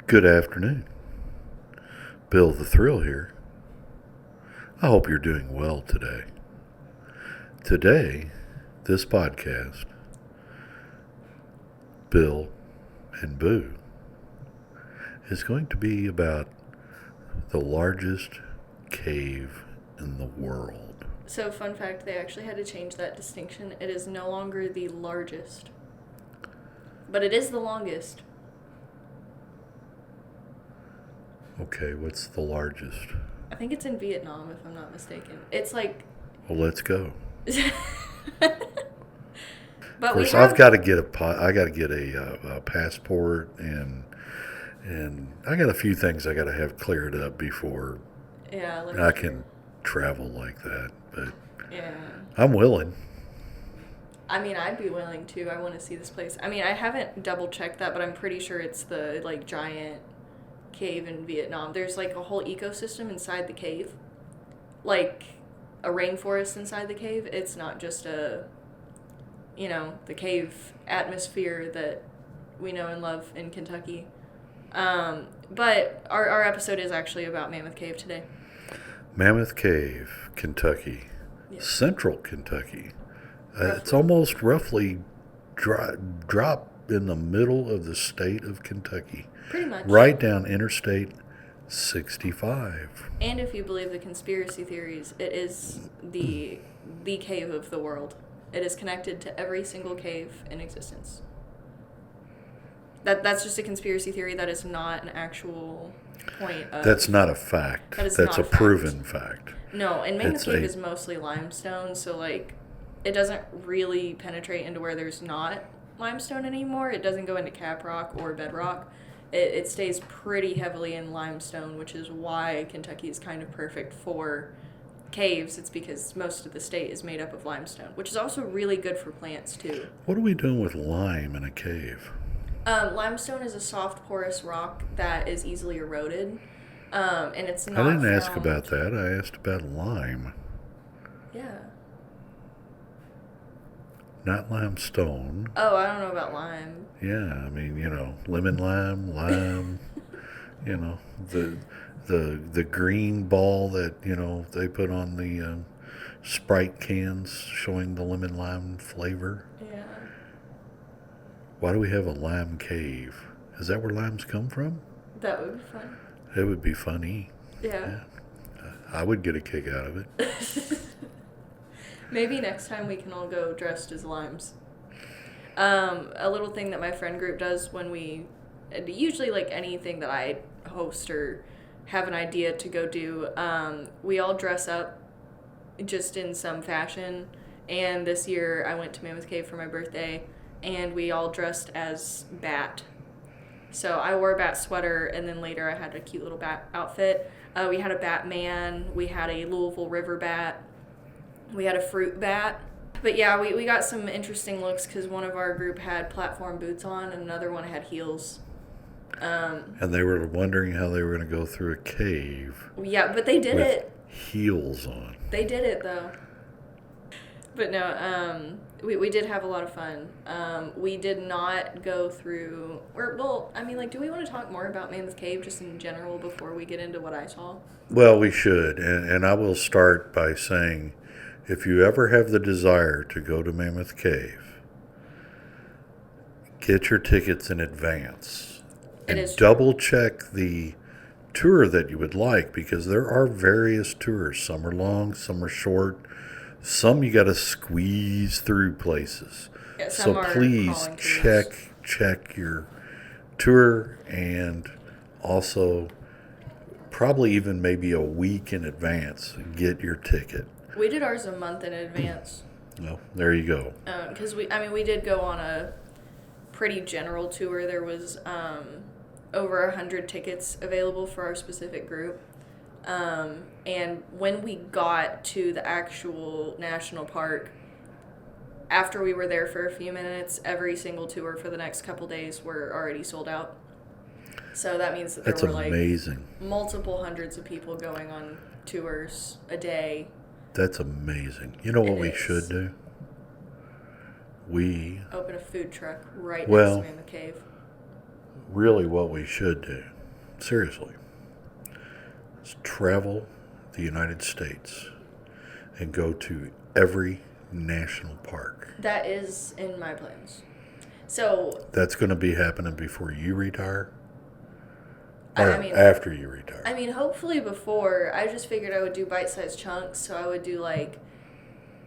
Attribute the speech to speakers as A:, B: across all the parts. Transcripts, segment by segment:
A: Good afternoon. Bill the Thrill here. I hope you're doing well today. Today, this podcast, Bill and Boo, is going to be about the largest cave in the world.
B: So, fun fact, they actually had to change that distinction. It is no longer the largest, but it is the longest.
A: Okay, what's the largest?
B: I think it's in Vietnam, if I'm not mistaken. It's like...
A: Well, let's go.
B: But
A: Of course, I've got to get a passport and I got a few things I got to have cleared up before I can travel like that. But
B: yeah,
A: I'm willing.
B: I mean, I'd be willing to. I want to see this place. I mean, I haven't double checked that, but I'm pretty sure it's the giant cave in Vietnam. There's a whole ecosystem inside the cave, like a rainforest inside the cave. It's not just the cave atmosphere that we know and love in Kentucky. But our episode is actually about Mammoth Cave today.
A: Mammoth Cave, Kentucky,
B: Yeah.
A: Central Kentucky. It's almost roughly drop in the middle of the state of Kentucky.
B: Pretty much.
A: Right down Interstate 65.
B: And if you believe the conspiracy theories, it is the cave of the world. It is connected to every single cave in existence. That's just a conspiracy theory. That is not an actual point of...
A: That's not a fact.
B: That is
A: That's
B: not
A: a proven fact.
B: No, and Mammoth Cave is mostly limestone, so it doesn't really penetrate into where there's not limestone anymore. It doesn't go into caprock or bedrock. It stays pretty heavily in limestone, which is why Kentucky is kind of perfect for caves. It's because most of the state is made up of limestone, which is also really good for plants too.
A: What are we doing with lime in a cave?
B: Limestone is a soft, porous rock that is easily eroded, and it's not.
A: I didn't ask about that. I asked about lime.
B: Yeah.
A: Not limestone.
B: Oh, I don't know about lime.
A: Yeah, I mean, lemon lime, the green ball that, they put on the Sprite cans showing the lemon lime flavor.
B: Yeah.
A: Why do we have a lime cave? Is that where limes come from?
B: That would be fun.
A: It would be funny.
B: Yeah.
A: I would get a kick out of it.
B: Maybe next time we can all go dressed as limes. A little thing that my friend group does when usually anything that I host or have an idea to go do, we all dress up just in some fashion. And this year I went to Mammoth Cave for my birthday and we all dressed as Bat. So I wore a bat sweater and then later I had a cute little bat outfit. We had a Batman, we had a Louisville River bat, we had a fruit bat. But yeah, we got some interesting looks because one of our group had platform boots on and another one had heels.
A: And they were wondering how they were going to go through a cave.
B: Yeah, but they did it.
A: Heels on.
B: They did it though. But no, we did have a lot of fun. We did not go through... do we want to talk more about Mammoth Cave just in general before we get into what I saw?
A: Well, we should. And I will start by saying, if you ever have the desire to go to Mammoth Cave, get your tickets in advance. And double check the tour that you would like, because there are various tours. Some are long, some are short. Some you got to squeeze through places.
B: Yeah,
A: so please check your tour, and also probably even maybe a week in advance, get your ticket.
B: We did ours a month in advance.
A: Well, there you go.
B: Because we did go on a pretty general tour. There was over 100 tickets available for our specific group. And when we got to the actual national park, after we were there for a few minutes, every single tour for the next couple days were already sold out. So that means that there were
A: amazing.
B: Multiple hundreds of people going on tours a day.
A: That's amazing. You know what we should do? We
B: open a food truck right next to Mammoth Cave.
A: Really what we should do seriously, is travel the United States and go to every national park.
B: That is in my plans. So
A: that's going to be happening before you retire? Or
B: I mean,
A: after you retire?
B: I mean, hopefully before. I just figured I would do bite-sized chunks, so I would do like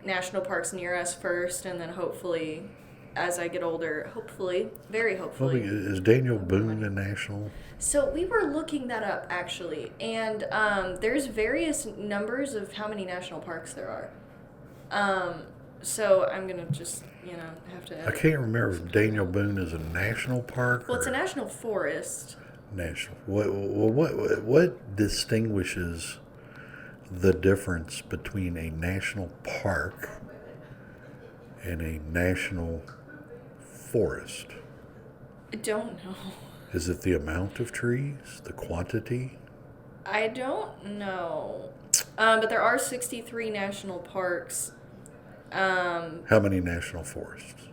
B: national parks near us first, and then hopefully, as I get older, hopefully, very hopefully.
A: Well, is Daniel Boone a national?
B: So we were looking that up actually, and there's various numbers of how many national parks there are. So I'm gonna just have to.
A: I can't remember if Daniel Boone is a national park.
B: Well, it's a national forest.
A: National. What distinguishes the difference between a national park and a national forest?
B: I don't know.
A: Is it the amount of trees, the quantity?
B: I don't know. But there are 63 national parks.
A: How many national forests?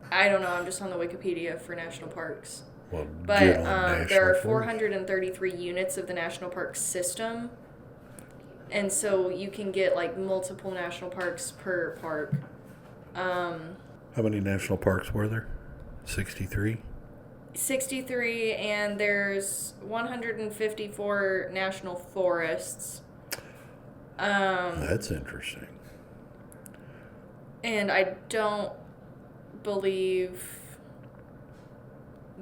B: I don't know. I'm just on the Wikipedia for national parks.
A: Well,
B: but
A: get on national
B: there are
A: forest.
B: 433 units of the national park system. And so you can get like multiple national parks per park.
A: How many national parks were there? 63?
B: 63, and there's 154 national forests.
A: That's interesting.
B: And I don't believe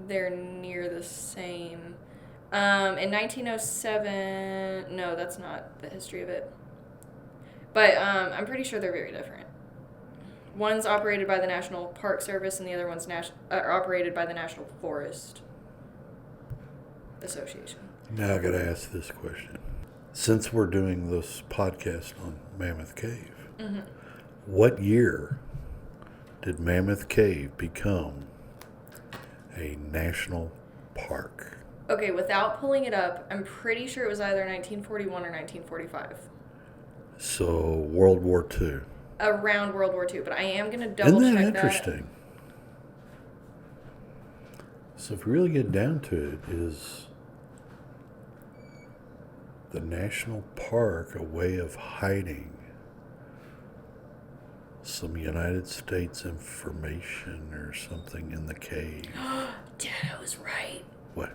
B: they're near the same. In 1907, no, that's not the history of it. But I'm pretty sure they're very different. One's operated by the National Park Service, and the other one's operated by the National Forest Association.
A: Now I got to ask this question. Since we're doing this podcast on Mammoth Cave, what year did Mammoth Cave become a national park?
B: Okay, without pulling it up, I'm pretty sure it was either 1941 or 1945.
A: So World War II.
B: Around World War II, but I am going to double check that.
A: Isn't that interesting? So if we really get down to it, is the national park a way of hiding some United States information or something in the cave?
B: Dad, I was right.
A: What?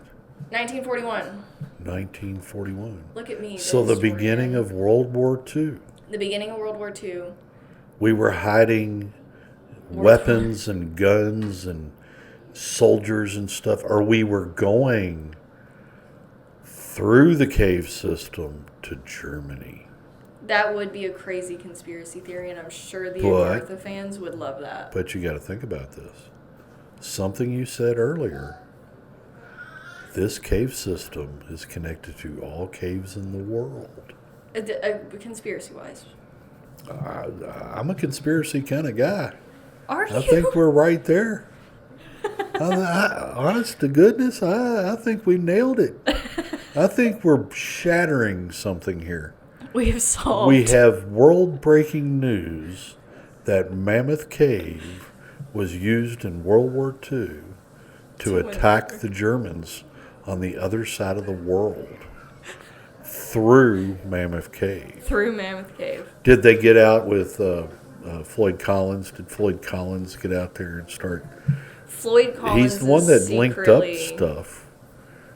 B: 1941.
A: 1941.
B: Look at me.
A: So the beginning of World War II.
B: The beginning of World War II.
A: We were hiding weapons and guns and soldiers and stuff, or we were going through the cave system to Germany.
B: That would be a crazy conspiracy theory, and I'm sure the Agartha fans would love that.
A: But you got to think about this. Something you said earlier. This cave system is connected to all caves in the world.
B: Conspiracy-wise.
A: I'm a conspiracy kind of guy.
B: Are you?
A: I think we're right there. Honest to goodness, I think we nailed it. I think we're shattering something here.
B: We have solved.
A: We have world-breaking news that Mammoth Cave was used in World War II to attack the Germans on the other side of the world through Mammoth Cave.
B: Through Mammoth Cave.
A: Did they get out with Floyd Collins? Did Floyd Collins get out there and start?
B: Floyd Collins.
A: He's the one that linked up stuff.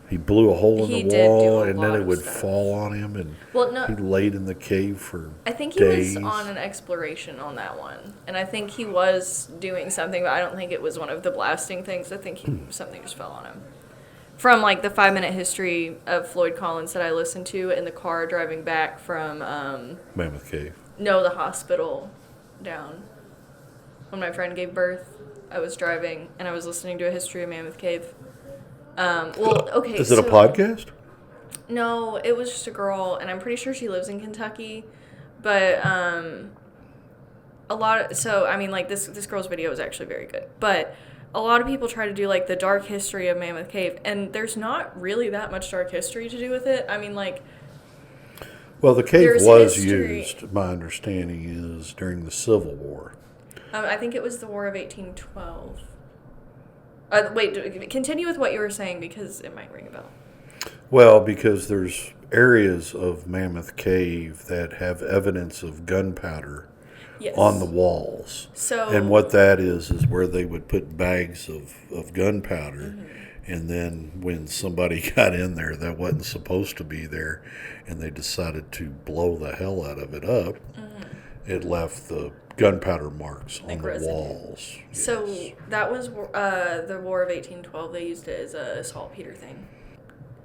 A: He blew a hole in the wall, and then it would fall on him, and he laid in the cave for
B: I think he
A: days.
B: was on an exploration on that one, and I think he was doing something, but I don't think it was one of the blasting things. I think something just fell on him. From like the 5-minute history of Floyd Collins that I listened to in the car driving back from
A: Mammoth Cave.
B: No, the hospital down. When my friend gave birth, I was driving and I was listening to a history of Mammoth Cave.
A: Is it a podcast?
B: No, it was just a girl, and I'm pretty sure she lives in Kentucky. But this girl's video is actually very good. But a lot of people try to do like the dark history of Mammoth Cave, and there's not really that much dark history to do with it. I mean, like.
A: Well, the cave was used. My understanding is during the Civil War.
B: I think it was the War of 1812. Wait, continue with what you were saying because it might ring a bell.
A: Well, because there's areas of Mammoth Cave that have evidence of gunpowder on the
B: Yes.
A: walls.
B: So.
A: And what that is where they would put bags of gunpowder. And then when somebody got in there that wasn't supposed to be there and they decided to blow the hell out of it up, it left the gunpowder marks on
B: Like
A: the
B: residue.
A: walls.
B: So
A: Yes.
B: that was the War of 1812. They used it as a saltpeter thing.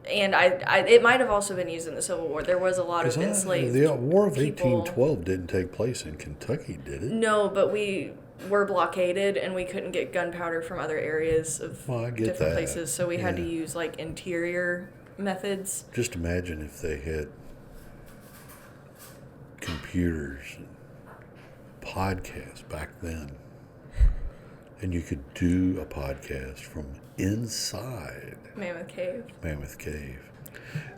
B: And it might have also been used in the Civil War. There was a lot of enslaved
A: The War of
B: people.
A: 1812 didn't take place in Kentucky, did it?
B: No, but we were blockaded and we couldn't get gunpowder from other areas of
A: Well, I get
B: different
A: that.
B: places. So we had to
A: Yeah.
B: use like interior methods.
A: Just imagine if they had computers and podcasts back then. And you could do a podcast from inside
B: Mammoth Cave.
A: Mammoth Cave.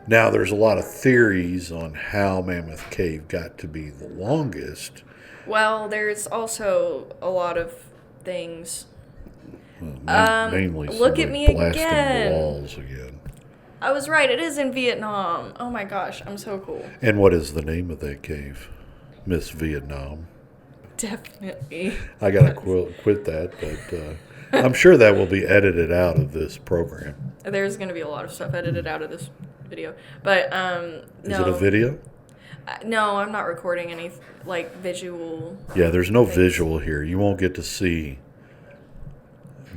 A: Now, there's a lot of theories on how Mammoth Cave got to be the longest.
B: Well, there's also a lot of things.
A: Mainly
B: look at
A: somebody
B: me
A: blasting
B: again.
A: the walls again.
B: I was right. It is in Vietnam. Oh my gosh, I'm so cool.
A: And what is the name of that cave? Miss Vietnam.
B: Definitely.
A: I gotta quit that, but I'm sure that will be edited out of this program.
B: There's going to be a lot of stuff edited out of this video. But,
A: Is
B: no.
A: it a video?
B: No, I'm not recording any, like, visual.
A: Yeah, there's no
B: things.
A: visual here. You won't get to see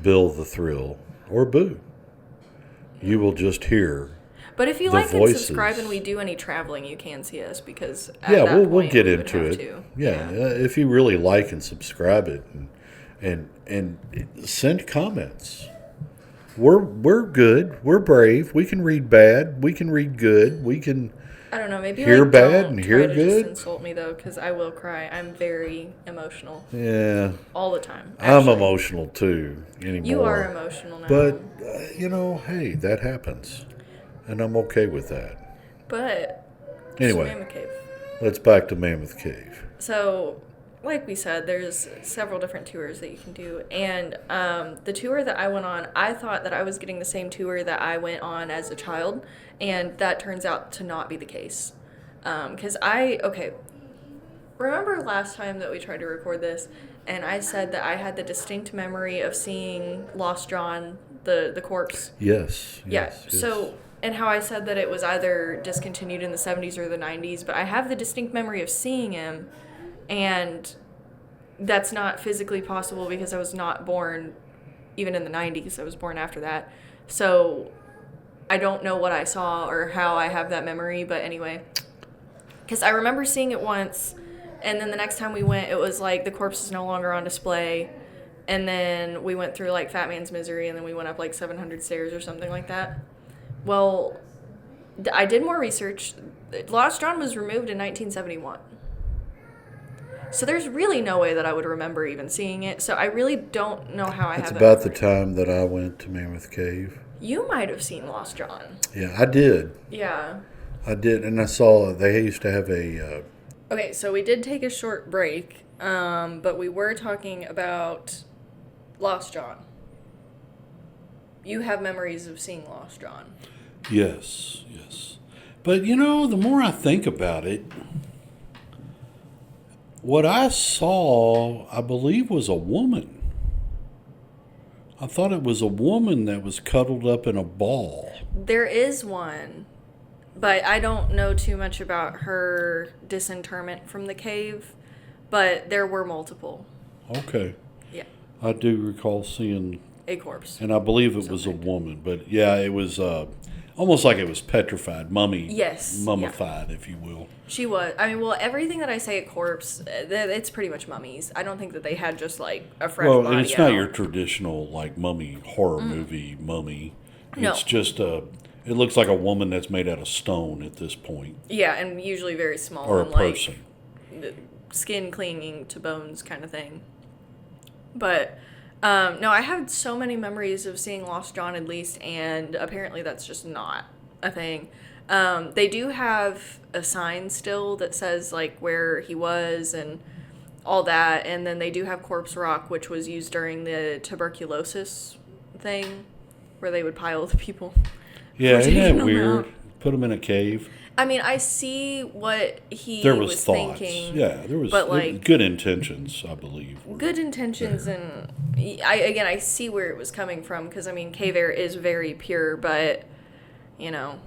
A: Bill the Thrill or Boo. You will just hear.
B: But if you
A: The
B: like
A: voices.
B: and subscribe and we do any traveling, you can see us because at
A: Yeah,
B: that
A: we'll
B: point,
A: get
B: we would
A: into
B: have
A: it.
B: to.
A: Yeah, if you really like and subscribe it, and send comments. We're good. We're brave. We can read bad. We can read good. We can.
B: I don't know. Maybe
A: Hear
B: like,
A: bad
B: don't
A: and
B: try
A: hear
B: to
A: good?
B: just insult me though, because I will cry. I'm very emotional
A: Yeah,
B: all the time.
A: I'm
B: actually.
A: emotional too anymore.
B: You are emotional now.
A: But hey, that happens, and I'm okay with that.
B: But
A: Anyway,
B: Mammoth Cave.
A: let's back to Mammoth Cave.
B: So, like we said, there's several different tours that you can do. And the tour that I went on, I thought that I was getting the same tour that I went on as a child. And that turns out to not be the case. Because remember last time that we tried to record this, and I said that I had the distinct memory of seeing Lost John, the corpse.
A: Yes.
B: Yeah.
A: Yes.
B: So, and how I said that it was either discontinued in the 70s or the 90s, but I have the distinct memory of seeing him, and that's not physically possible because I was not born even in the 90s. I was born after that. So, I don't know what I saw or how I have that memory, but anyway. Because I remember seeing it once, and then the next time we went, it was like the corpse is no longer on display. And then we went through like Fat Man's Misery, and then we went up like 700 stairs or something like that. Well, I did more research. Lost John was removed in 1971. So there's really no way that I would remember even seeing it. So I really don't know how I
A: It's
B: have
A: about
B: that
A: the time that I went to Mammoth Cave.
B: You might have seen Lost John.
A: Yeah, I did.
B: Yeah.
A: I did, and I saw they used to have a.
B: Okay, so we did take a short break, but we were talking about Lost John. You have memories of seeing Lost John.
A: Yes, yes. But the more I think about it, what I saw, I believe, was a woman. I thought it was a woman that was cuddled up in a ball.
B: There is one, but I don't know too much about her disinterment from the cave, but there were multiple.
A: Okay.
B: Yeah.
A: I do recall seeing,
B: A corpse.
A: and I believe it was a woman, but yeah, it was almost like it was petrified, mummified, if you will.
B: She was. I mean, well, everything that I say a corpse, it's pretty much mummies. I don't think that they had just like a fresh body
A: And it's not
B: out.
A: your traditional like mummy horror movie mummy.
B: No.
A: It's just it looks like a woman that's made out of stone at this point,
B: Yeah, and usually very small.
A: or a
B: and,
A: person.
B: Like, skin clinging to bones kind of thing. But, no, I have so many memories of seeing Lost John at least, and apparently that's just not a thing. They do have a sign still that says, like, where he was and all that, and then they do have Corpse Rock, which was used during the tuberculosis thing where they would pile the people.
A: Yeah, isn't that weird? Put them in a cave.
B: I mean, I see what he
A: there was thoughts.
B: thinking.
A: Yeah, there was good intentions, I believe.
B: Good intentions, there. And I see where it was coming from, because, I mean, cave air is very pure, but, you know,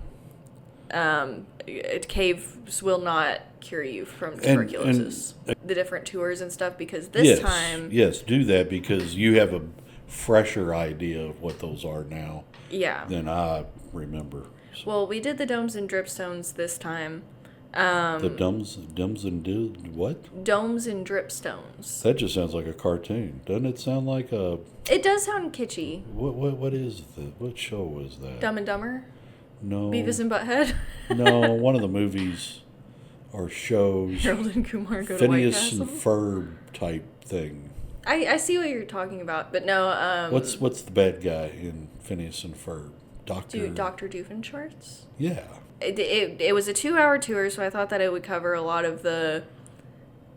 B: caves will not cure you from tuberculosis. And the different tours and stuff, because this time...
A: Yes, do that, because you have a fresher idea of what those are now than I remember. So.
B: Well, we did the domes and dripstones this time.
A: The domes and what?
B: Domes and dripstones.
A: That just sounds like a cartoon. Doesn't it sound like a...
B: It does sound kitschy.
A: What show was that?
B: Dumb and Dumber?
A: No.
B: Beavis and Butthead?
A: No, one of the movies or shows.
B: Harold and Kumar Go to White Castle?
A: Phineas and Ferb type thing.
B: I see what you're talking about, but no.
A: What's the bad guy in Phineas and Ferb? Dr.
B: Doofenshmirtz?
A: Yeah.
B: It was a 2-hour tour, so I thought that it would cover a lot of the,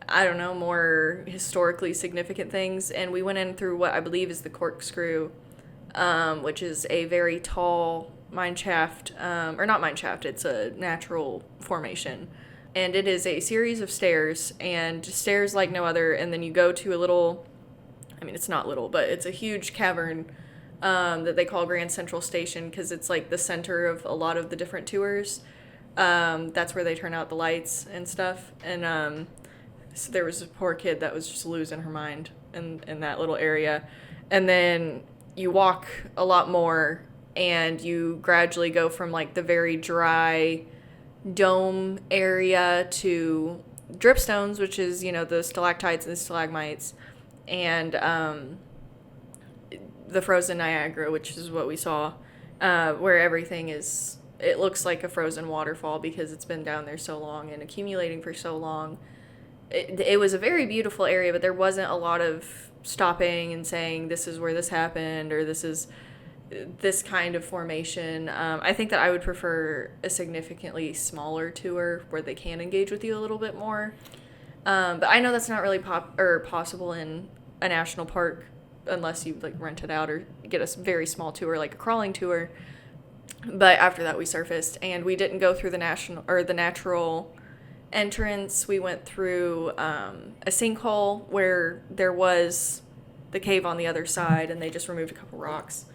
B: I don't know, more historically significant things. And we went in through what I believe is the corkscrew, which is a very tall mine shaft, or not mine shaft, it's a natural formation. And it is a series of stairs, and stairs like no other. And then you go to a little, I mean, it's not little, but it's a huge cavern that they call Grand Central Station, because it's like the center of a lot of the different tours. That's where they turn out the lights and stuff. And so there was a poor kid that was just losing her mind in that little area. And then you walk a lot more, and you gradually go from like the very dry dome area to dripstones, which is, you know, the stalactites and the stalagmites, and the frozen Niagara, which is what we saw, where everything is, it looks like a frozen waterfall because it's been down there so long and accumulating for so long. It was a very beautiful area, but there wasn't a lot of stopping and saying this is where this happened, or this is this kind of formation. I think that I would prefer a significantly smaller tour where they can engage with you a little bit more. But I know that's not really possible in a national park, unless you like rent it out or get a very small tour, like a crawling tour. But after that, we surfaced, and we didn't go through the natural entrance. We went through a sinkhole where there was the cave on the other side, and they just removed a couple rocks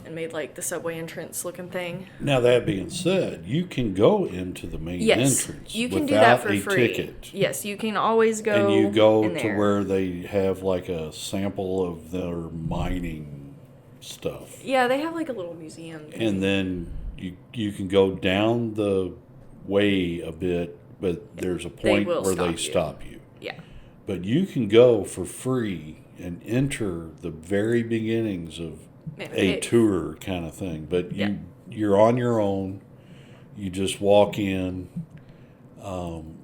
B: and made like the subway entrance looking thing.
A: Now, that being said, you can go into the main entrance
B: you can do that for free.
A: Ticket.
B: Yes, you can always go.
A: And you go to where they have like a sample of their mining stuff.
B: Yeah, they have like a little museum thing.
A: And then you can go down the way a bit, but there's a point where they stop you.
B: Yeah.
A: But you can go for free and enter the very beginnings of a tour kind of thing, but you're on your own. You just walk in, and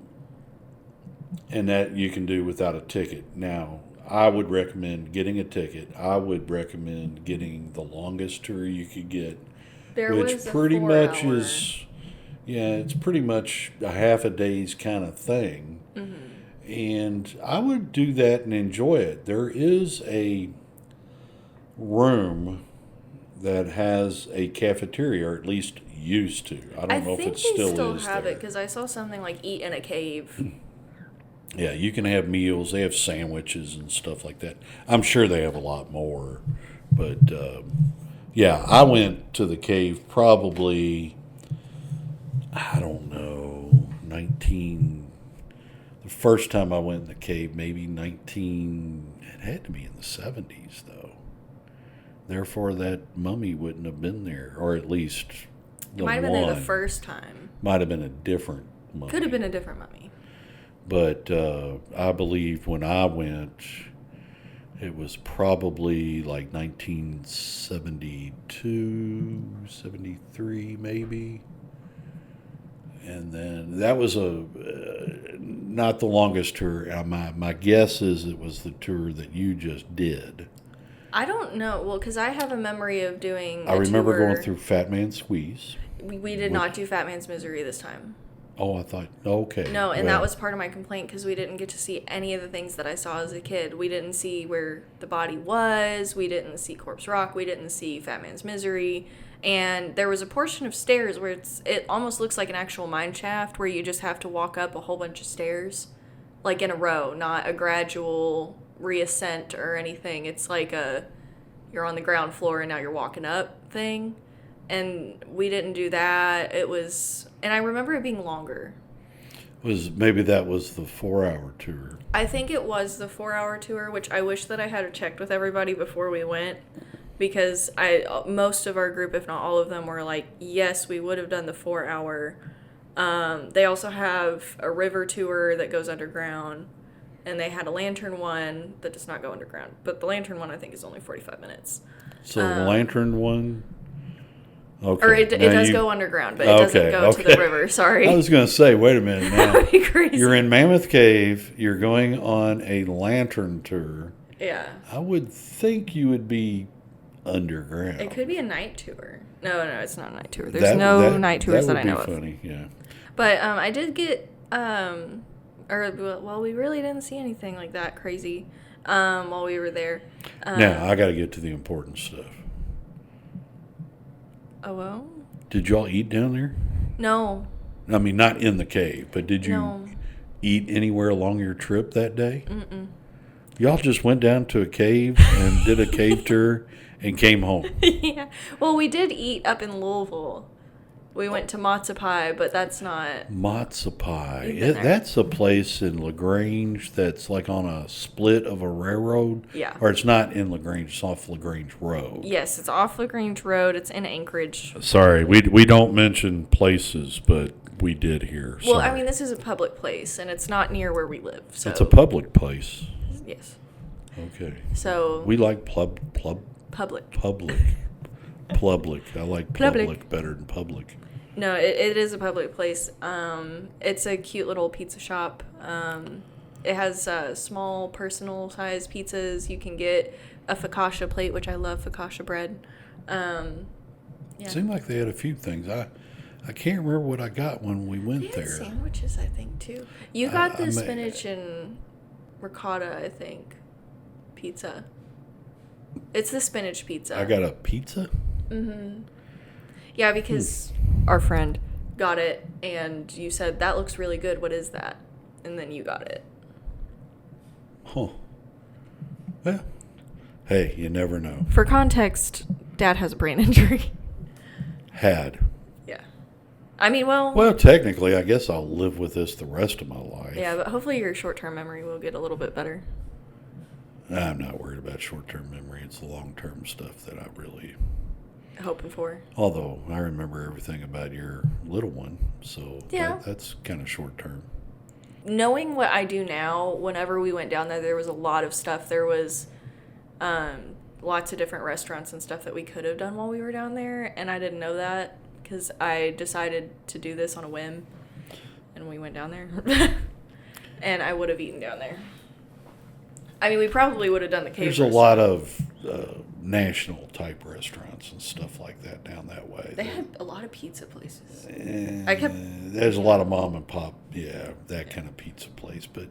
A: that you can do without a ticket. Now, I would recommend getting a ticket. I would recommend getting the longest tour you could get, which pretty much is, it's pretty much a half a day's kind of thing. Mm-hmm. And I would do that and enjoy it. There is a room that has a cafeteria, or at least used to. I don't know if it still is. I think they still have it,
B: because I saw something like Eat in a Cave.
A: Yeah, you can have meals. They have sandwiches and stuff like that. I'm sure they have a lot more. But, I went to the cave probably, I don't know, the first time I went in the cave, maybe it had to be in the 70s, though. Therefore, that mummy wouldn't have been there, or at least
B: it might have been there the first time.
A: Might have been a different mummy.
B: Could have been a different mummy.
A: But I believe when I went, it was probably like 1972, 73 maybe. And then that was not the longest tour. My guess is it was the tour that you just did.
B: I don't know. Well, because I have a memory of doing
A: I remember going through Fat Man Squeeze.
B: We did not do Fat Man's Misery this time.
A: Oh, I thought, okay.
B: No, and that was part of my complaint because we didn't get to see any of the things that I saw as a kid. We didn't see where the body was. We didn't see Corpse Rock. We didn't see Fat Man's Misery. And there was a portion of stairs where it almost looks like an actual mine shaft where you just have to walk up a whole bunch of stairs, like in a row, not a gradual reascent or anything. It's like you're on the ground floor and now you're walking up thing. And we didn't do that. And I remember it being longer.
A: Maybe that was the 4-hour tour.
B: I think it was the 4-hour tour, which I wish that I had checked with everybody before we went. Because most of our group, if not all of them, were like, yes, we would have done the 4-hour. They also have a river tour that goes underground, and they had a lantern one that does not go underground. But the lantern one, I think, is only 45 minutes.
A: So the lantern one... Okay.
B: Or it does go underground, but it doesn't go to the river. Sorry.
A: I was going to say, wait a minute now.
B: That would be crazy.
A: You're in Mammoth Cave. You're going on a lantern tour.
B: Yeah.
A: I would think you would be underground.
B: It could be a night tour. No, it's not a night tour. There's no night tours that I know of.
A: That would be funny, yeah.
B: But I did get, we really didn't see anything like that crazy while we were there.
A: Now, I got to get to the important stuff.
B: Oh, well?
A: Did y'all eat down there?
B: No.
A: I mean, not in the cave, but did you eat anywhere along your trip that day?
B: Mm-mm.
A: Y'all just went down to a cave and did a cave tour and came home.
B: Yeah. Well, we did eat up in Louisville. We went to Matzo Pie, but that's not...
A: Matzo Pie. That's a place in LaGrange that's like on a split of a railroad.
B: Yeah.
A: Or it's not in LaGrange, it's off LaGrange Road.
B: Yes, it's off LaGrange Road. It's in Anchorage.
A: Sorry, we don't mention places, but we did here.
B: Well,
A: Sorry.
B: I mean, this is a public place, and it's not near where we live. So
A: it's a public place.
B: Yes.
A: Okay.
B: So...
A: We like public.
B: Public.
A: I like public better than public.
B: No, it is a public place. It's a cute little pizza shop. It has small personal-sized pizzas. You can get a focaccia plate, which I love focaccia bread. Yeah.
A: It seemed like they had a few things. I can't remember what I got when we went there.
B: Sandwiches, I think, too. You got the spinach and ricotta, I think, pizza. It's the spinach pizza.
A: I got a pizza?
B: Mm-hmm. Yeah, because our friend got it, and you said, that looks really good. What is that? And then you got it.
A: Huh. Well, hey, you never know.
B: For context, Dad has a brain injury.
A: Had.
B: Yeah. I mean,
A: Well, technically, I guess I'll live with this the rest of my life.
B: Yeah, but hopefully your short-term memory will get a little bit better.
A: I'm not worried about short-term memory. It's the long-term stuff that I really...
B: hoping for.
A: Although, I remember everything about your little one, so that's kind of short-term.
B: Knowing what I do now, whenever we went down there was a lot of stuff. There was lots of different restaurants and stuff that we could have done while we were down there, and I didn't know that because I decided to do this on a whim, and we went down there. And I would have eaten down there. I mean, we probably would have done the cave.
A: There's a lot of national type restaurants and stuff like that down that way.
B: They had a lot of pizza places.
A: There's a lot of mom and pop, that kind of pizza place. But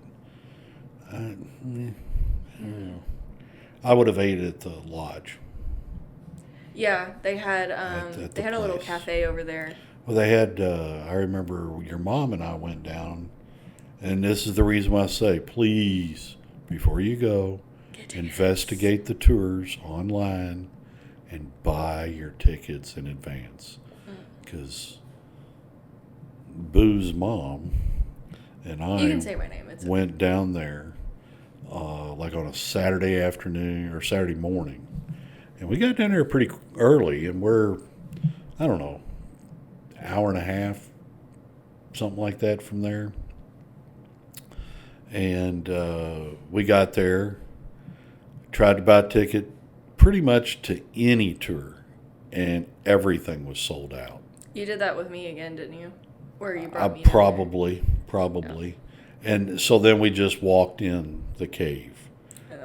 A: I don't know. I would have ate at the lodge.
B: Yeah, they had a little cafe over there.
A: Well, they had. I remember your mom and I went down, and this is the reason why I say, please. Before you go, investigate the tours online and buy your tickets in advance. Because Boo's mom and I
B: you can say my name.
A: went down there like on a Saturday afternoon or Saturday morning. And we got down there pretty early, and we're, I don't know, hour and a half, something like that from there. And we got there, tried to buy a ticket pretty much to any tour, and everything was sold out.
B: You did that with me again, didn't you? Where you brought me
A: Probably. Yeah. And so then we just walked in the cave,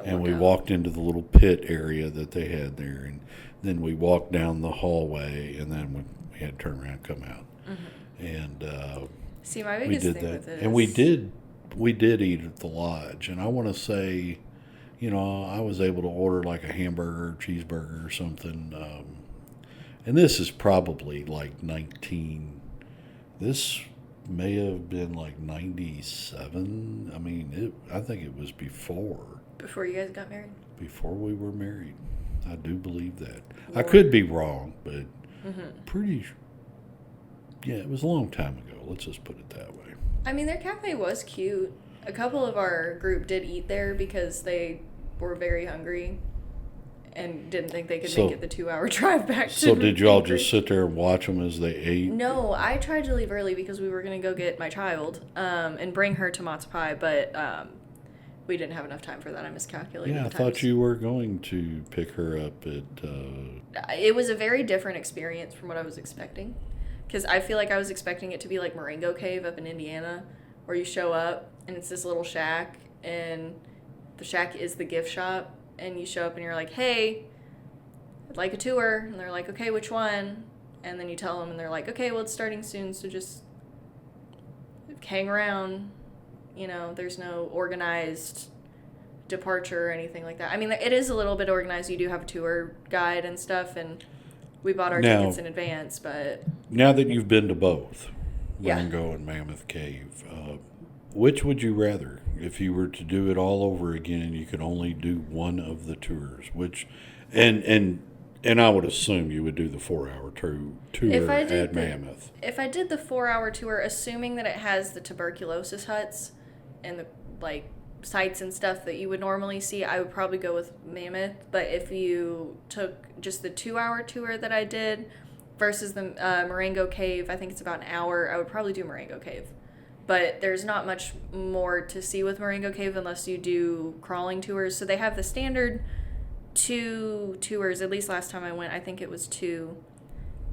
A: and we walked into the little pit area that they had there, and then we walked down the hallway, and then we had to turn around and come out.
B: Mm-hmm.
A: And
B: See, my
A: We
B: biggest
A: did
B: thing
A: that,
B: with it
A: and
B: is
A: we did eat at the lodge, and I want to say, I was able to order like a hamburger, cheeseburger, or something. And this is probably like 19. This may have been like 97. I mean, I think it was
B: before you guys got married.
A: before we were married. I do believe that. I
B: Lord.
A: could be wrong, but
B: Mm-hmm.
A: pretty. Yeah, it was a long time ago. Let's just put it that way.
B: I mean, their cafe was cute. A couple of our group did eat there because they were very hungry and didn't think they could
A: So-
B: make it the 2-hour drive back to
A: So did y'all
B: Anchorage.
A: just sit there and watch them as they ate?
B: No, I tried to leave early because we were going to go get my child and bring her to Mott's Pie, but we didn't have enough time for that. I miscalculated
A: Yeah, I
B: the
A: thought
B: times.
A: you were going to pick her up at.
B: It was a very different experience from what I was expecting. Because I feel like I was expecting it to be like Marengo Cave up in Indiana, where you show up and it's this little shack, and the shack is the gift shop, and you show up and you're like, hey, I'd like a tour. And they're like, okay, which one? And then you tell them, and they're like, okay, well, it's starting soon, so just hang around. There's no organized departure or anything like that. I mean, it is a little bit organized. You do have a tour guide and stuff, and we bought our
A: Now-
B: tickets in advance, but
A: Now that you've been to both,
B: Yeah.
A: Marengo and Mammoth Cave, which would you rather? If you were to do it all over again, you could only do one of the tours. Which, and I would assume you would do the 4-hour tour
B: If I did
A: at
B: the-
A: Mammoth.
B: if I did the 4-hour tour, assuming that it has the tuberculosis huts and the sites and stuff that you would normally see, I would probably go with Mammoth. But if you took just the 2-hour tour that I did versus the Marengo Cave, I think it's about an hour, I would probably do Marengo Cave. But there's not much more to see with Marengo Cave unless you do crawling tours. So they have the standard 2 tours, at least last time I went, I think it was 2.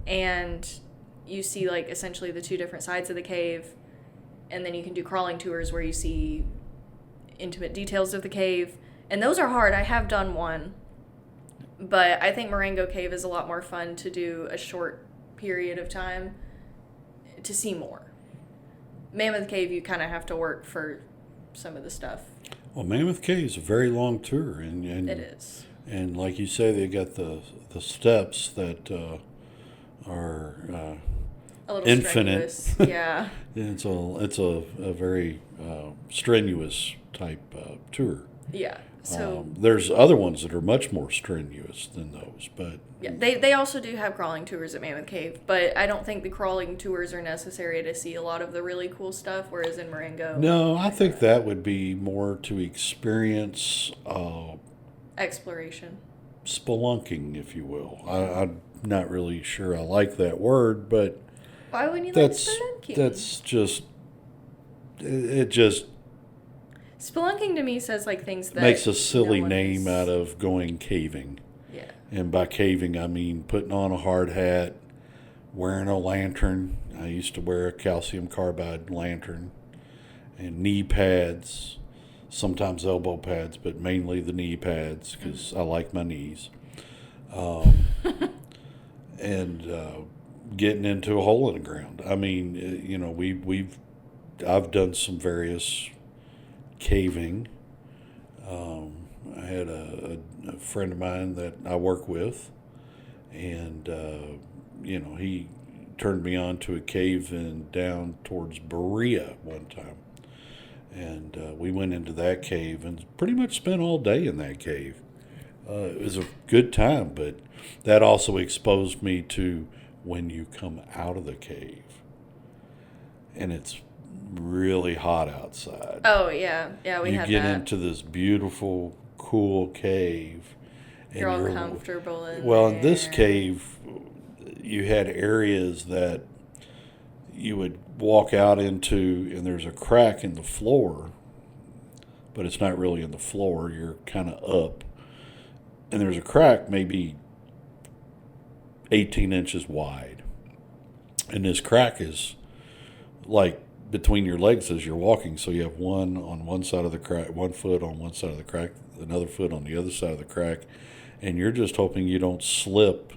B: And you see essentially the 2 different sides of the cave. And then you can do crawling tours where you see intimate details of the cave, and those are hard. I have done one, but I think Marengo Cave is a lot more fun to do a short period of time to see more. Mammoth Cave, you kind of have to work for some of the stuff.
A: Well, Mammoth Cave is a very long tour, and
B: It is.
A: And like you say, they got the steps that are
B: A little
A: infinite.
B: strenuous. Yeah.
A: It's a very strenuous type tour.
B: Yeah. So
A: There's other ones that are much more strenuous than those, but
B: yeah, they also do have crawling tours at Mammoth Cave, but I don't think the crawling tours are necessary to see a lot of the really cool stuff, whereas in Marengo...
A: no, I think that would be more to experience
B: Exploration.
A: spelunking, if you will. I'm not really sure I like that word, but
B: Why wouldn't you like
A: that's
B: spelunking?
A: that's just it just
B: Spelunking to me says things that
A: makes a silly
B: no one
A: name
B: is-
A: out of going caving.
B: Yeah.
A: And by caving, I mean putting on a hard hat, wearing a lantern. I used to wear a calcium carbide lantern, and knee pads, sometimes elbow pads, but mainly the knee pads because I like my knees. And getting into a hole in the ground. I mean, I've done some various caving. I had a friend of mine that I work with, and he turned me on to a cave down towards Berea one time, and we went into that cave and pretty much spent all day in that cave. It was a good time, but that also exposed me to when you come out of the cave and it's really hot outside.
B: Oh yeah, yeah, we
A: You
B: had
A: get
B: that.
A: into this beautiful, cool cave. And
B: You're all comfortable in
A: Well, in this
B: there.
A: cave, you had areas that you would walk out into, and there's a crack in the floor, but it's not really in the floor. You're kind of up. And there's a crack maybe 18 inches wide. And this crack is like between your legs as you're walking. So you have one on one side of the crack, one foot on one side of the crack, another foot on the other side of the crack. And you're just hoping you don't slip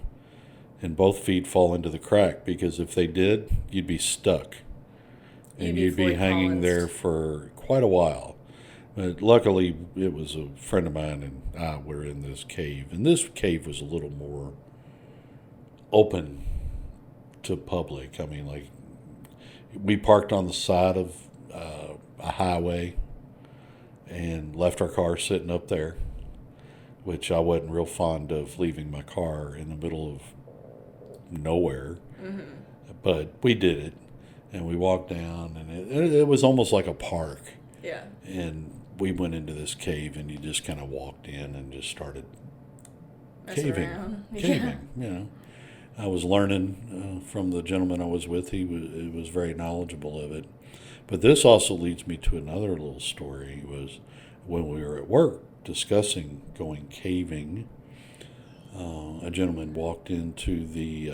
A: and both feet fall into the crack, because if they did, you'd be stuck. and you'd be hanging there for quite a while. But luckily, it was a friend of mine and I were in this cave. And this cave was a little more open to public. I mean, like, we parked on the side of a highway and left our car sitting up there, which I wasn't real fond of leaving my car in the middle of nowhere. Mm-hmm. But we did it, and we walked down, and it was almost like a park.
B: Yeah.
A: And we went into this cave, and you just kind of walked in and just started caving. You know. I was learning from the gentleman I was with. He was very knowledgeable of it. But this also leads me to another little story. Was when we were at work discussing going caving, a gentleman walked into the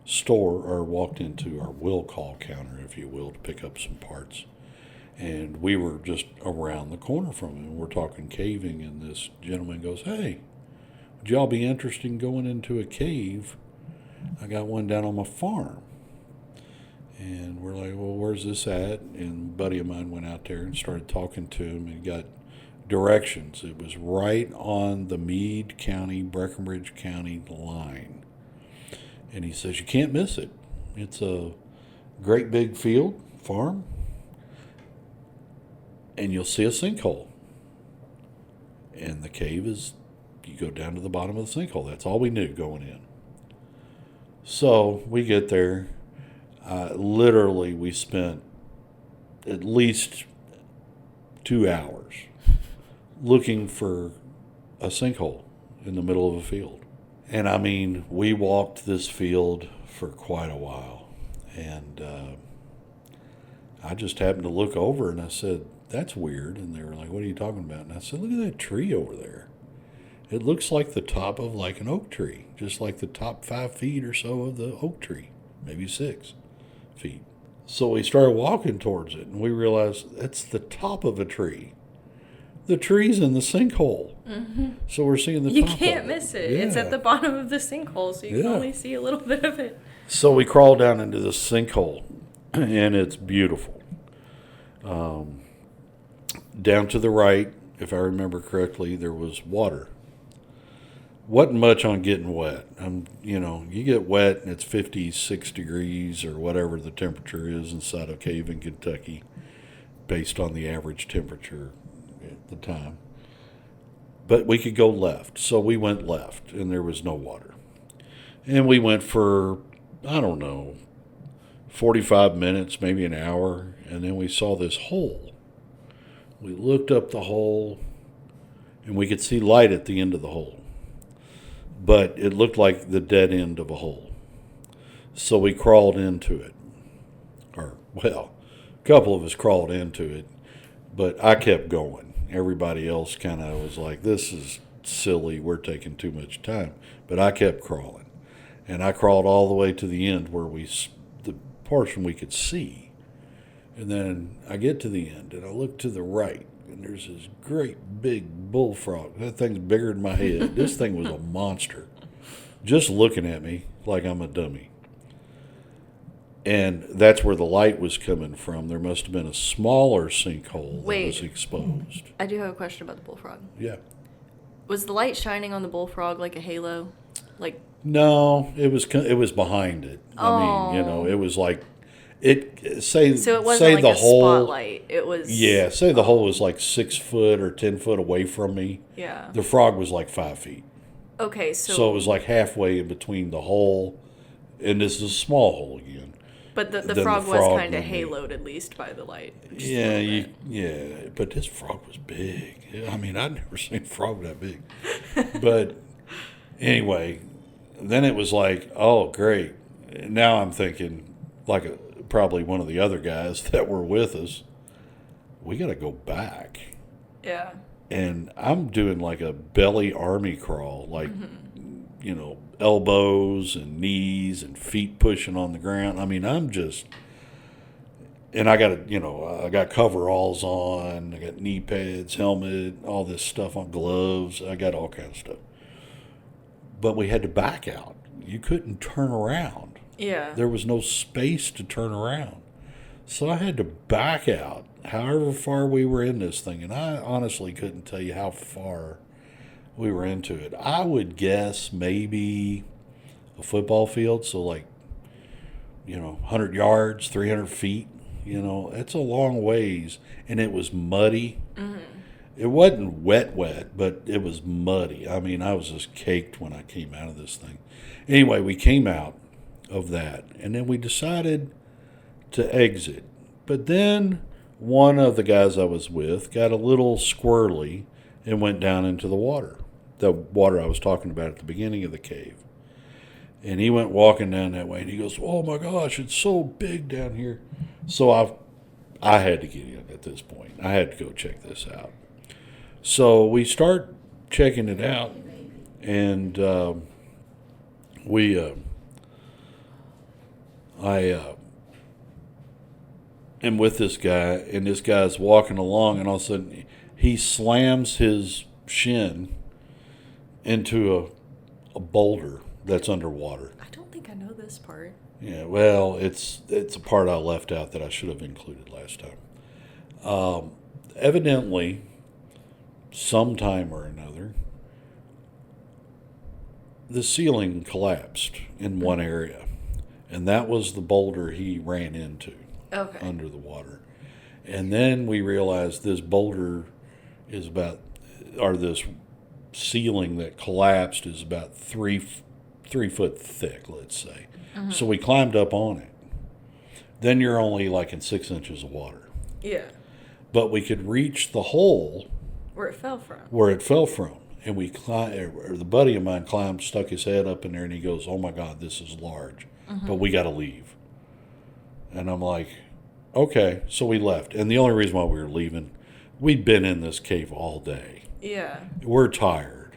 A: store, or walked into our will call counter, if you will, to pick up some parts. And we were just around the corner from him. We're talking caving, and this gentleman goes, "Hey, would y'all be interested in going into a cave? I got one down on my farm." And we're like, "Well, where's this at?" And a buddy of mine went out there and started talking to him and got directions. It was right on the Meade County, Breckenridge County line. And he says, "You can't miss it. It's a great big field, farm, and you'll see a sinkhole. And the cave is, you go down to the bottom of the sinkhole." That's all we knew going in. So we get there. Literally, we spent at least 2 hours looking for a sinkhole in the middle of a field. And I mean, we walked this field for quite a while. And I just happened to look over and I said, "That's weird." And they were like, "What are you talking about?" And I said, "Look at that tree over there. It looks like the top of like an oak tree, just like the top 5 feet or so of the oak tree, maybe 6 feet." So we started walking towards it, and we realized it's the top of a tree. The tree's in the sinkhole. Mm-hmm. So we're seeing the top of it.
B: You can't miss it. Yeah. It's at the bottom of the sinkhole, so you can only see a little bit of it.
A: So we crawled down into this sinkhole, and it's beautiful. Down to the right, if I remember correctly, there was water. Wasn't much on getting wet. You get wet and it's 56 degrees or whatever the temperature is inside a cave in Kentucky, based on the average temperature at the time. But we could go left, so we went left, and there was no water. And we went for, 45 minutes, maybe an hour, and then we saw this hole. We looked up the hole, and we could see light at the end of the hole. But it looked like the dead end of a hole. So we crawled into it. A couple of us crawled into it, but I kept going. Everybody else kind of was like, "This is silly, we're taking too much time." But I kept crawling. And I crawled all the way to the end where the portion we could see. And then I get to the end, and I look to the right, and there's this great big bullfrog. That thing's bigger than my head. This thing was a monster, just looking at me like I'm a dummy. And that's where the light was coming from. There must have been a smaller sinkhole that was exposed.
B: I do have a question about the bullfrog.
A: Yeah.
B: Was the light shining on the bullfrog like a halo?
A: No, it was behind it. Oh. I mean, it was like so it wasn't like the hole,
B: spotlight. It was
A: say the hole was like 6 foot or 10 foot away from me.
B: Yeah.
A: The frog was like 5 feet.
B: Okay,
A: so it was like halfway in between the hole, and this is a small hole again.
B: But the frog was kind of haloed at least by the light.
A: Yeah. But this frog was big. I mean, I'd never seen a frog that big. But anyway, then it was like, oh, great. Now I'm thinking, probably one of the other guys that were with us, we got to go back.
B: Yeah.
A: And I'm doing like a belly army crawl, elbows and knees and feet pushing on the ground. I mean, and I got coveralls on, I got knee pads, helmet, all this stuff on, gloves, I got all kinds of stuff. But we had to back out. You couldn't turn around.
B: Yeah.
A: There was no space to turn around. So I had to back out however far we were in this thing. And I honestly couldn't tell you how far we were into it. I would guess maybe a football field. So, like, 100 yards, 300 feet. It's a long ways. And it was muddy.
B: Mm-hmm.
A: It wasn't wet, but it was muddy. I mean, I was just caked when I came out of this thing. Anyway, we came out of that. And then we decided to exit. But then one of the guys I was with got a little squirrely and went down into the water. The water I was talking about at the beginning of the cave. And he went walking down that way, and he goes, "Oh my gosh, it's so big down here." So I had to get in at this point. I had to go check this out. So we start checking it out, and I am with this guy, and this guy's walking along, and all of a sudden he slams his shin into a boulder that's underwater.
B: I don't think I know this part.
A: Yeah, well, it's a part I left out that I should have included last time. Evidently, sometime or another, the ceiling collapsed in one area, and that was the boulder he ran into under the water. And then we realized this boulder is this ceiling that collapsed is about 3 foot thick, let's say. Mm-hmm. So we climbed up on it. Then you're only like in 6 inches of water.
B: Yeah.
A: But we could reach the hole
B: where it fell from. And the buddy of mine stuck his head up in there, and he goes, "Oh my God, this is large, but we got to leave." And I'm like, "Okay." So we left. And the only reason why we were leaving, we'd been in this cave all day. Yeah.
A: We're tired.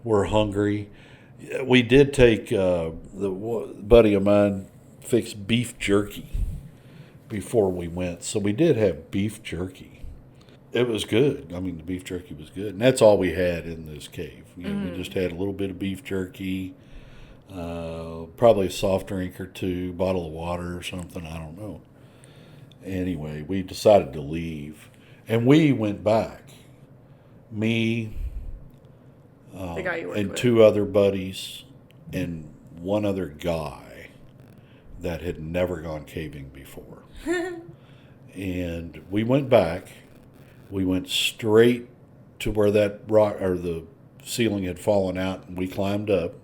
A: We're hungry. We did take the buddy of mine fixed beef jerky before we went, so we did have beef jerky. It was good. I mean, the beef jerky was good, and that's all we had in this cave. We just had a little bit of beef jerky, probably a soft drink or two, bottle of water or something. I don't know. Anyway, we decided to leave, and we went back. Me,
B: the guy you worked
A: and
B: with.
A: 2 other buddies, and one other guy that had never gone caving before. And we went back. We went straight to where that rock or the ceiling had fallen out, and we climbed up.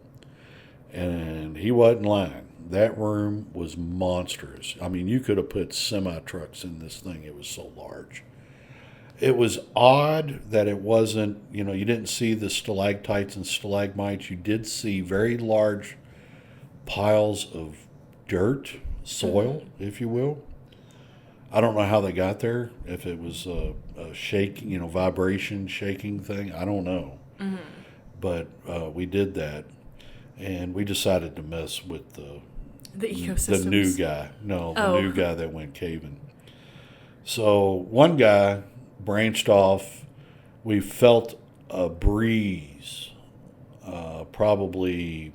A: And he wasn't lying. That room was monstrous. I mean, you could have put semi-trucks in this thing. It was so large. It was odd that it wasn't, you didn't see the stalactites and stalagmites. You did see very large piles of dirt, soil, if you will. I don't know how they got there, if it was a shaking, vibration shaking thing. I don't know. Mm-hmm. But we did that, and we decided to mess with the
B: ecosystems.
A: The new guy. No, the new guy that went caving. So one guy branched off. We felt a breeze, probably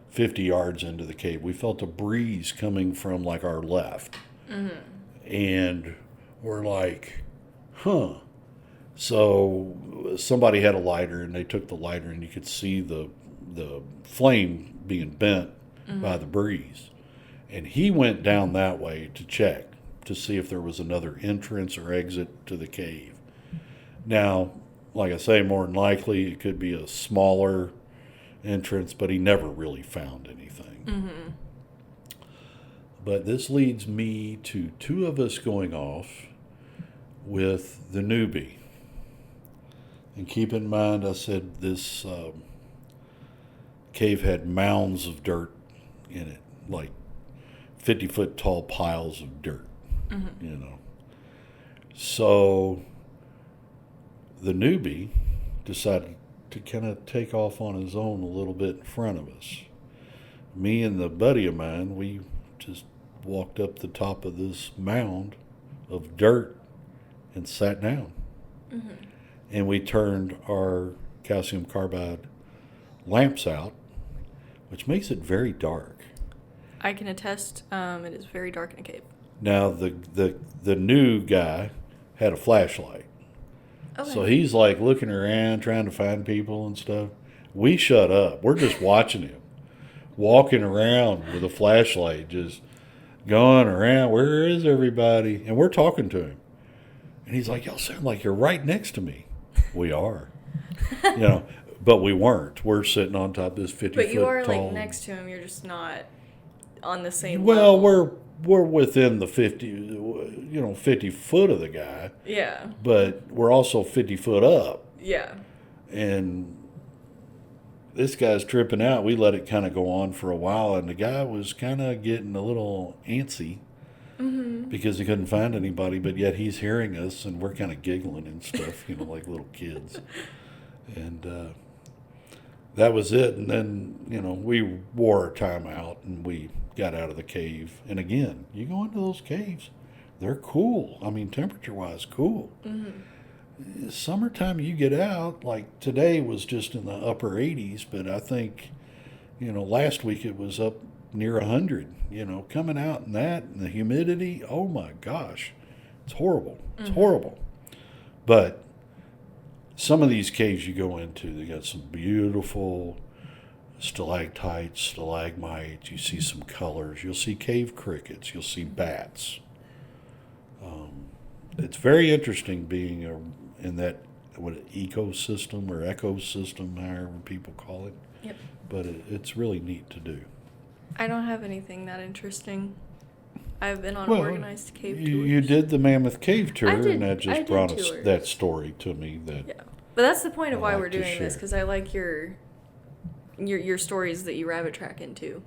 A: 50 yards into the cave. We felt a breeze coming from like our left. Mm-hmm. And we're like, huh. So somebody had a lighter, and they took the lighter, and you could see the flame being bent by the breeze. And he went down that way to check to see if there was another entrance or exit to the cave. Now, like I say, more than likely it could be a smaller entrance, but he never really found anything. Mm-hmm. But this leads me to 2 of us going off with the newbie. And keep in mind, I said this cave had mounds of dirt in it, like 50-foot tall piles of dirt, So the newbie decided to kind of take off on his own a little bit in front of us. Me and the buddy of mine, we just walked up the top of this mound of dirt and sat down. Mm-hmm. And we turned our calcium carbide lamps out, which makes it very dark.
B: I can attest, it is very dark in a cave.
A: Now the new guy had a flashlight.
B: Okay.
A: So he's like looking around, trying to find people and stuff. We shut up. We're just watching him, walking around with a flashlight, just going around. Where is everybody? And we're talking to him. And he's like, y'all sound like you're right next to me. We are. But we weren't. We're sitting on top of this 50-foot tall.
B: But you are like next to him. You're just not on the same
A: level.
B: Well,
A: we're within the 50 foot of the guy.
B: Yeah.
A: But we're also 50 foot up.
B: Yeah.
A: And this guy's tripping out. We let it kind of go on for a while, and the guy was kind of getting a little antsy because he couldn't find anybody, but yet he's hearing us, and we're kind of giggling and stuff, like little kids. And that was it. And then, we wore our time out, and we got out of the cave. And again, you go into those caves, they're cool. I mean, temperature-wise, cool. Mm-hmm. Summertime, you get out, like today was just in the upper 80s, but I think, last week it was up near 100, coming out in that, and the humidity, oh my gosh, it's horrible. It's horrible. But some of these caves you go into, they got some beautiful stalactites, stalagmites. You see some colors. You'll see cave crickets. You'll see bats. It's very interesting being in that ecosystem or ecosystem, however people call it.
B: Yep.
A: But it's really neat to do.
B: I don't have anything that interesting. I've been on organized cave tours.
A: You did the Mammoth Cave tour, and that just brought
B: tours.
A: that story to me. But
B: that's the point of why we're doing this, because I like your stories that you rabbit track into.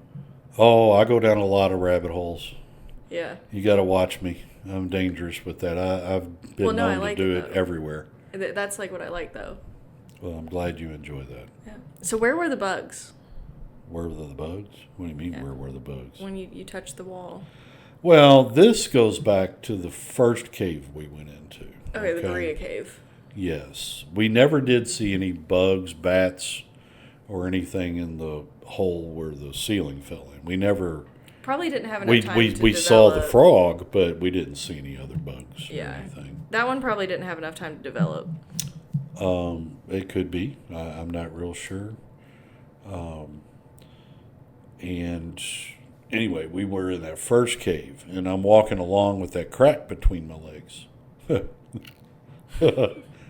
A: Oh, I go down a lot of rabbit holes.
B: Yeah.
A: You got to watch me. I'm dangerous with that. I've been known to do it everywhere.
B: That's like what I like, though.
A: Well, I'm glad you enjoy that.
B: Yeah. So where were the bugs?
A: Where were the bugs? What do you mean, where were the bugs?
B: When you touched the wall.
A: Well, this goes back to the first cave we went into.
B: Okay, the Berea Cave.
A: Yes. We never did see any bugs, bats, or anything in the hole where the ceiling fell in. We never...
B: Probably didn't have enough time to
A: We
B: develop.
A: saw the frog, but we didn't see any other bugs or anything.
B: That one probably didn't have enough time to develop.
A: It could be. I'm not real sure. And anyway, we were in that first cave, and I'm walking along with that crack between my legs.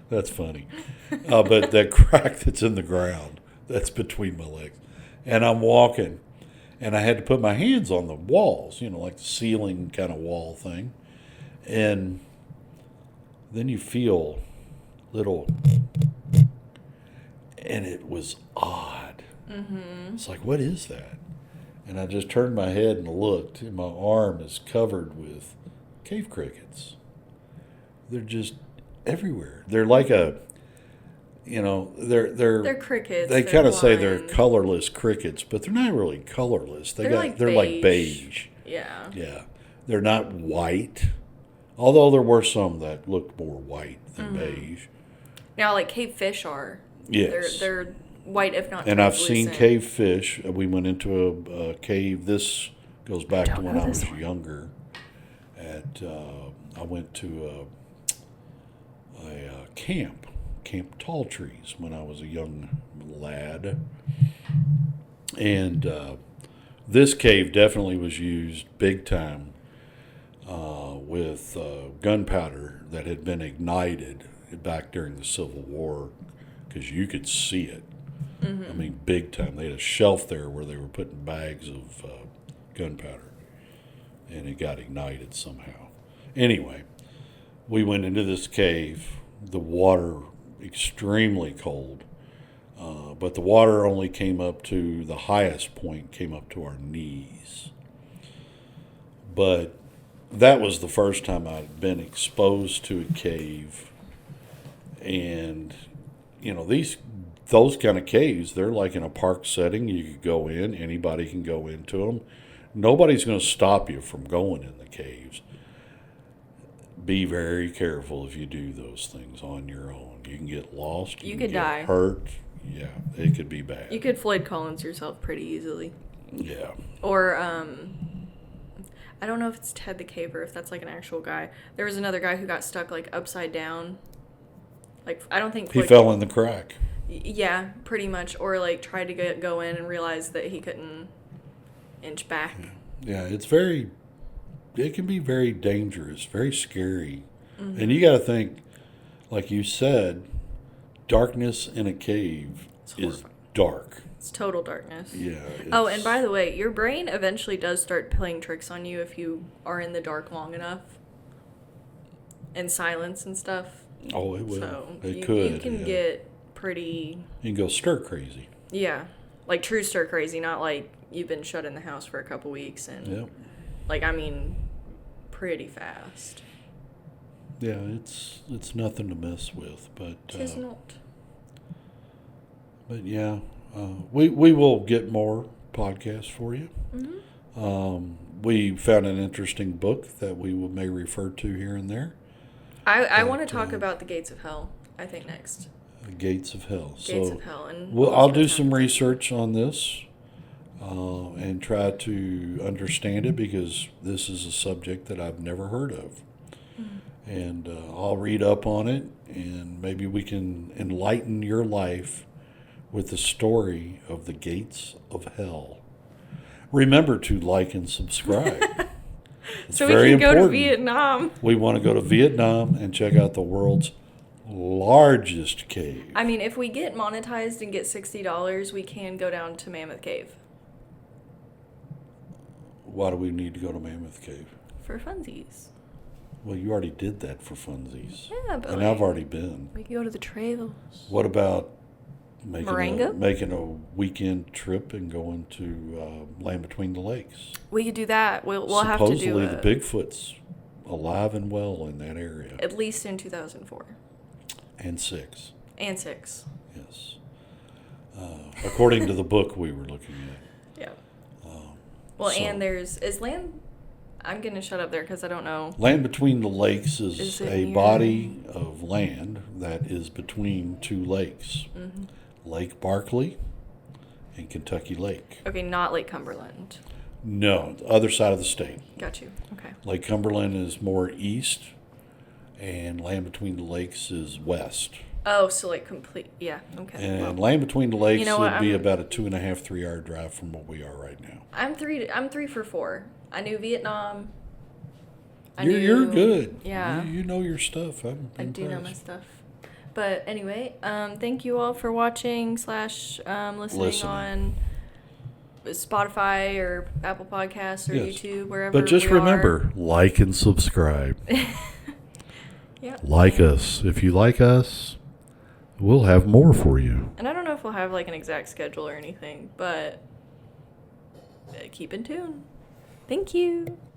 A: That's funny. But that crack that's in the ground, that's between my legs. And I'm walking, and I had to put my hands on the walls, like the ceiling kind of wall thing. And then you feel little, and it was odd. Mm-hmm. It's like, what is that? And I just turned my head and looked, and my arm is covered with cave crickets. They're just everywhere. They're like they're
B: crickets.
A: They kind of say they're colorless crickets, but they're not really colorless. They're like beige.
B: Yeah.
A: Yeah. They're not white, although there were some that looked more white than beige.
B: Now, like cave fish are.
A: Yes.
B: They're white, if not.
A: And I've seen cave fish. We went into a cave. This goes back to when I was younger. I went to a Camp Tall Trees, when I was a young lad. And this cave definitely was used big time with gunpowder that had been ignited back during the Civil War, because you could see it. Mm-hmm. I mean, big time. They had a shelf there where they were putting bags of gunpowder, and it got ignited somehow. Anyway, we went into this cave. The water extremely cold, but the water only came up to the highest point, came up to our knees. But that was the first time I'd been exposed to a cave, and those kind of caves, they're like in a park setting. You could go in, anybody can go into them. Nobody's going to stop you from going in the caves. Be very careful if you do those things on your own. You can get lost.
B: You could die.
A: Hurt. Yeah, it could be bad.
B: You could Floyd Collins yourself pretty easily.
A: Yeah.
B: Or I don't know if it's Ted the Caver, if that's like an actual guy. There was another guy who got stuck like upside down. Like, I don't think
A: he fell in the crack.
B: Yeah, pretty much. Or like tried to go in and realized that he couldn't inch back.
A: Yeah, it can be very dangerous, very scary. Mm-hmm. And you got to think, like you said, darkness in a cave is dark.
B: It's total darkness.
A: Yeah.
B: Oh, and by the way, your brain eventually does start playing tricks on you if you are in the dark long enough. And silence and stuff.
A: Oh, it will.
B: So
A: it could.
B: You can get pretty...
A: You can go stir crazy.
B: Yeah. Like true stir crazy, not like you've been shut in the house for a couple weeks and...
A: Yep.
B: Like, I mean, pretty fast.
A: Yeah, it's nothing to mess with, but...
B: Tis not.
A: But yeah... we will get more podcasts for you.
B: Mm-hmm.
A: We found an interesting book that we may refer to here and there.
B: I want to talk about the Gates of Hell, I think, next.
A: The Gates of Hell.
B: Gates of Hell. And
A: I'll do some research on this and try to understand it because this is a subject that I've never heard of. Mm-hmm. And I'll read up on it and maybe we can enlighten your life with the story of the Gates of Hell. Remember to like and subscribe. It's
B: so we
A: very
B: can go
A: important.
B: to Vietnam.
A: We want to go to Vietnam and check out the world's largest cave.
B: I mean, if we get monetized and get $60, we can go down to Mammoth Cave.
A: Why do we need to go to Mammoth Cave?
B: For funsies.
A: Well, you already did that for funsies.
B: Yeah, but...
A: And I've already been.
B: We can go to the trails.
A: What about...
B: Moringa?
A: Making a weekend trip and going to Land Between the Lakes.
B: We could do that. We'll have to do
A: Supposedly the Bigfoot's alive and well in that area.
B: At least in 2004.
A: And 6.
B: And 6.
A: Yes. According to the book we were looking at.
B: Yeah. And is Land... I'm going to shut up there because I don't know.
A: Land Between the Lakes is a body of land that is between two lakes. Mm-hmm. Lake Barkley and Kentucky Lake.
B: Okay, not Lake Cumberland.
A: No, the other side of the state.
B: Got you. Okay.
A: Lake Cumberland is more east, and Land Between the Lakes is west.
B: Oh, so like complete, yeah, okay.
A: And Land Between the Lakes would be about a 2.5, 3 hour drive from where we are right now.
B: I'm 3 for 4. I knew Vietnam.
A: You're good.
B: Yeah.
A: You know your stuff.
B: I do know my stuff. But anyway, thank you all for watching / listening on Spotify or Apple Podcasts or YouTube, wherever.
A: But just remember, like and subscribe.
B: Yeah.
A: Like us. If you like us, we'll have more for you.
B: And I don't know if we'll have like an exact schedule or anything, but keep in tune. Thank you.